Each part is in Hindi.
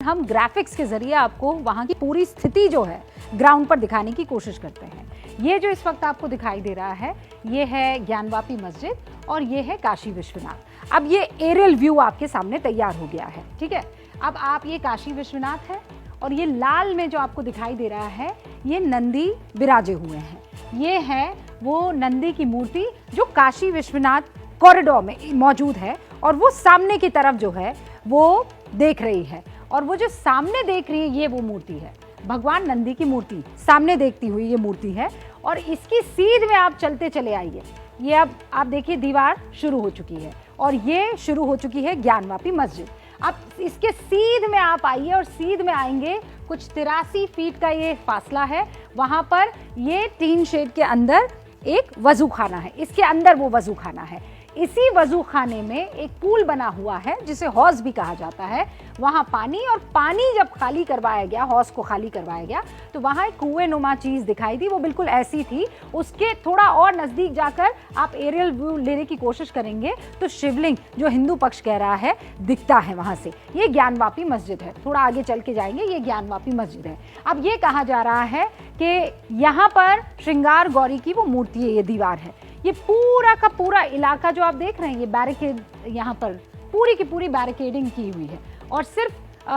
हम ग्राफिक्स के ज़रिए आपको वहाँ की पूरी स्थिति जो है ग्राउंड पर दिखाने की कोशिश करते हैं। ये जो इस वक्त आपको दिखाई दे रहा है, ये है ज्ञानवापी मस्जिद और ये है काशी विश्वनाथ। अब ये एरियल व्यू आपके सामने तैयार हो गया है, ठीक है। अब आप ये काशी विश्वनाथ है और ये लाल में जो आपको दिखाई दे रहा है, ये नंदी विराजे हुए हैं। ये है वो नंदी की मूर्ति जो काशी विश्वनाथ कॉरिडोर में मौजूद है और वो सामने की तरफ जो है वो देख रही है। और वो जो सामने देख रही है, ये वो मूर्ति है, भगवान नंदी की मूर्ति सामने देखती हुई ये मूर्ति है। और इसकी सीध में आप चलते चले आइए, ये अब आप देखिए दीवार शुरू हो चुकी है और ये शुरू हो चुकी है ज्ञानवापी मस्जिद। अब इसके सीध में आप आइए और सीध में आएंगे, कुछ 83 फीट का ये फासला है। वहाँ पर ये टीन शेड के अंदर एक वजू खाना है, इसके अंदर वो वजू खाना है। इसी वजू खाने में एक पूल बना हुआ है जिसे हौज भी कहा जाता है। वहाँ पानी जब खाली करवाया गया, हौज को खाली करवाया गया, तो वहाँ एक कुएं नुमा चीज़ दिखाई दी, वो बिल्कुल ऐसी थी। उसके थोड़ा और नज़दीक जाकर आप एरियल व्यू लेने की कोशिश करेंगे तो शिवलिंग जो हिंदू पक्ष कह रहा है दिखता है वहाँ से। ये ज्ञानवापी मस्जिद है, थोड़ा आगे चल के जाएंगे, ये ज्ञानवापी मस्जिद है। अब ये कहा जा रहा है कि यहाँ पर श्रृंगार गौरी की वो मूर्ति है, ये दीवार है। ये पूरा का पूरा इलाका जो आप देख रहे हैं, ये बैरिकेड, यहाँ पर पूरी की पूरी बैरिकेडिंग की हुई है और सिर्फ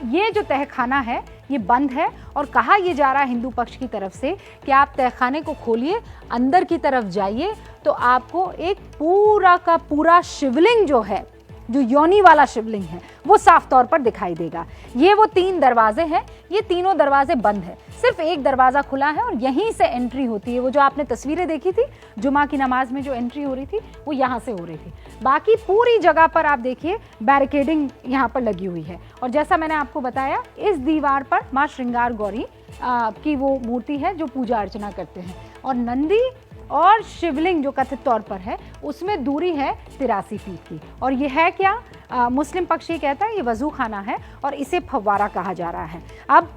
ये जो तहखाना है ये बंद है। और कहा यह जा रहा है हिंदू पक्ष की तरफ से कि आप तहखाने को खोलिए, अंदर की तरफ जाइए तो आपको एक पूरा का पूरा शिवलिंग जो है, जो योनि वाला शिवलिंग है, वो साफ तौर पर दिखाई देगा। ये वो 3 दरवाजे हैं, ये तीनों दरवाजे बंद है, सिर्फ एक दरवाज़ा खुला है और यहीं से एंट्री होती है। वो जो आपने तस्वीरें देखी थी जुमा की नमाज में जो एंट्री हो रही थी, वो यहाँ से हो रही थी। बाकी पूरी जगह पर आप देखिए बैरिकेडिंग यहाँ पर लगी हुई है। और जैसा मैंने आपको बताया, इस दीवार पर माँ श्रृंगार गौरी की वो मूर्ति है जो पूजा अर्चना करते हैं। और नंदी और शिवलिंग जो कथित तौर पर है, उसमें दूरी है 83 फीट की। और ये है क्या, मुस्लिम पक्ष ये कहता है ये वजू खाना है और इसे फव्वारा कहा जा रहा है। अब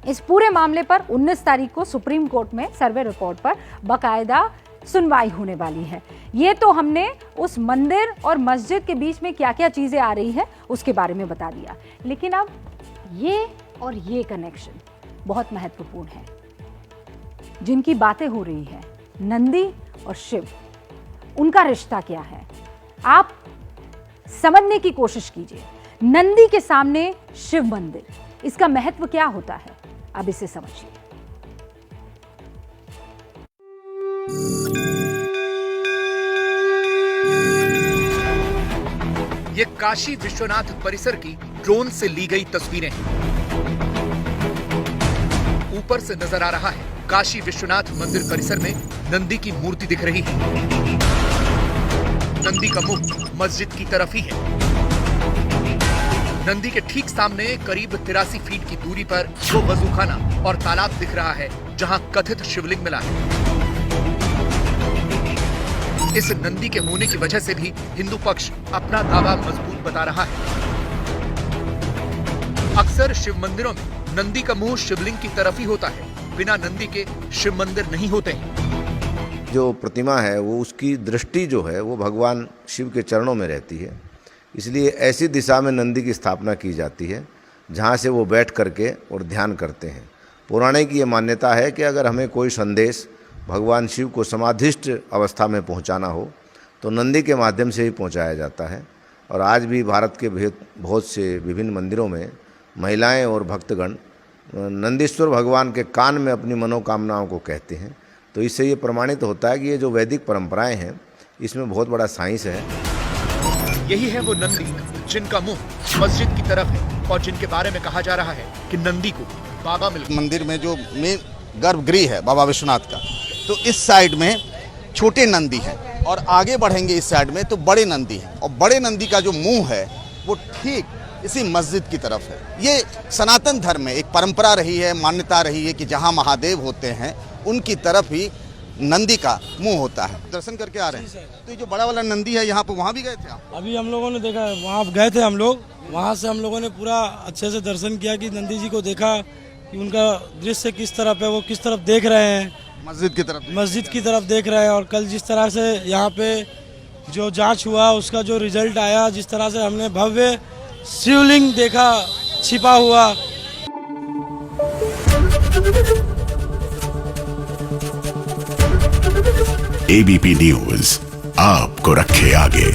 इस पूरे मामले पर 19 तारीख को सुप्रीम कोर्ट में सर्वे रिपोर्ट पर बाकायदा सुनवाई होने वाली है। ये तो हमने उस मंदिर और मस्जिद के बीच में क्या क्या चीज़ें आ रही है उसके बारे में बता दिया, लेकिन अब ये और ये कनेक्शन बहुत महत्वपूर्ण है। जिनकी बातें हो रही है, नंदी और शिव, उनका रिश्ता क्या है, आप समझने की कोशिश कीजिए। नंदी के सामने शिव मंदिर, इसका महत्व क्या होता है, अब इसे समझिए। ये काशी विश्वनाथ परिसर की ड्रोन से ली गई तस्वीरें हैं। ऊपर से नजर आ रहा है काशी विश्वनाथ मंदिर परिसर में नंदी की मूर्ति दिख रही है। नंदी का मुख मस्जिद की तरफ ही है। नंदी के ठीक सामने करीब 83 फीट की दूरी पर वो वजूखाना और तालाब दिख रहा है जहां कथित शिवलिंग मिला है। इस नंदी के होने की वजह से भी हिंदू पक्ष अपना दावा मजबूत बता रहा है। अक्सर शिव मंदिरों में नंदी का मुंह शिवलिंग की तरफ ही होता है, बिना नंदी के शिव मंदिर नहीं होते हैं। जो प्रतिमा है वो उसकी दृष्टि जो है वो भगवान शिव के चरणों में रहती है, इसलिए ऐसी दिशा में नंदी की स्थापना की जाती है जहाँ से वो बैठ करके और ध्यान करते हैं। पौराणिक ये मान्यता है कि अगर हमें कोई संदेश भगवान शिव को समाधिष्ठ अवस्था में पहुँचाना हो तो नंदी के माध्यम से ही पहुँचाया जाता है। और आज भी भारत के बहुत से विभिन्न मंदिरों में महिलाएं और भक्तगण नंदीश्वर भगवान के कान में अपनी मनोकामनाओं को कहते हैं। तो इससे ये प्रमाणित होता है कि ये जो वैदिक परंपराएं हैं इसमें बहुत बड़ा साइंस है। यही है वो नंदी जिनका मुंह मस्जिद की तरफ है और जिनके बारे में कहा जा रहा है कि नंदी को बाबा मिल गए। मंदिर में जो मेन गर्भगृह है बाबा विश्वनाथ का, तो इस साइड में छोटे नंदी हैं और आगे बढ़ेंगे इस साइड में तो बड़े नंदी हैं। और बड़े नंदी का जो मुंह है वो ठीक इसी मस्जिद की तरफ है। ये सनातन धर्म में एक परंपरा रही है, मान्यता रही है कि जहाँ महादेव होते हैं उनकी तरफ ही नंदी का मुंह होता है। दर्शन करके आ रहे हैं। तो ये जो बड़ा वाला नंदी है यहाँ पे, वहाँ भी गए थे आप? अभी हम लोगों ने देखा, वहाँ गए थे हम लोग, वहाँ से हम लोगों ने पूरा अच्छे से दर्शन किया कि नंदी जी को देखा कि उनका दृश्य किस तरफ है, वो किस तरफ देख रहे हैं, मस्जिद की तरफ देख रहे हैं। और कल जिस तरह से यहाँ पे जो जांच हुआ उसका जो रिजल्ट आया, जिस तरह से हमने भव्य शिवलिंग देखा छिपा हुआ। एबीपी न्यूज आपको रखे आगे।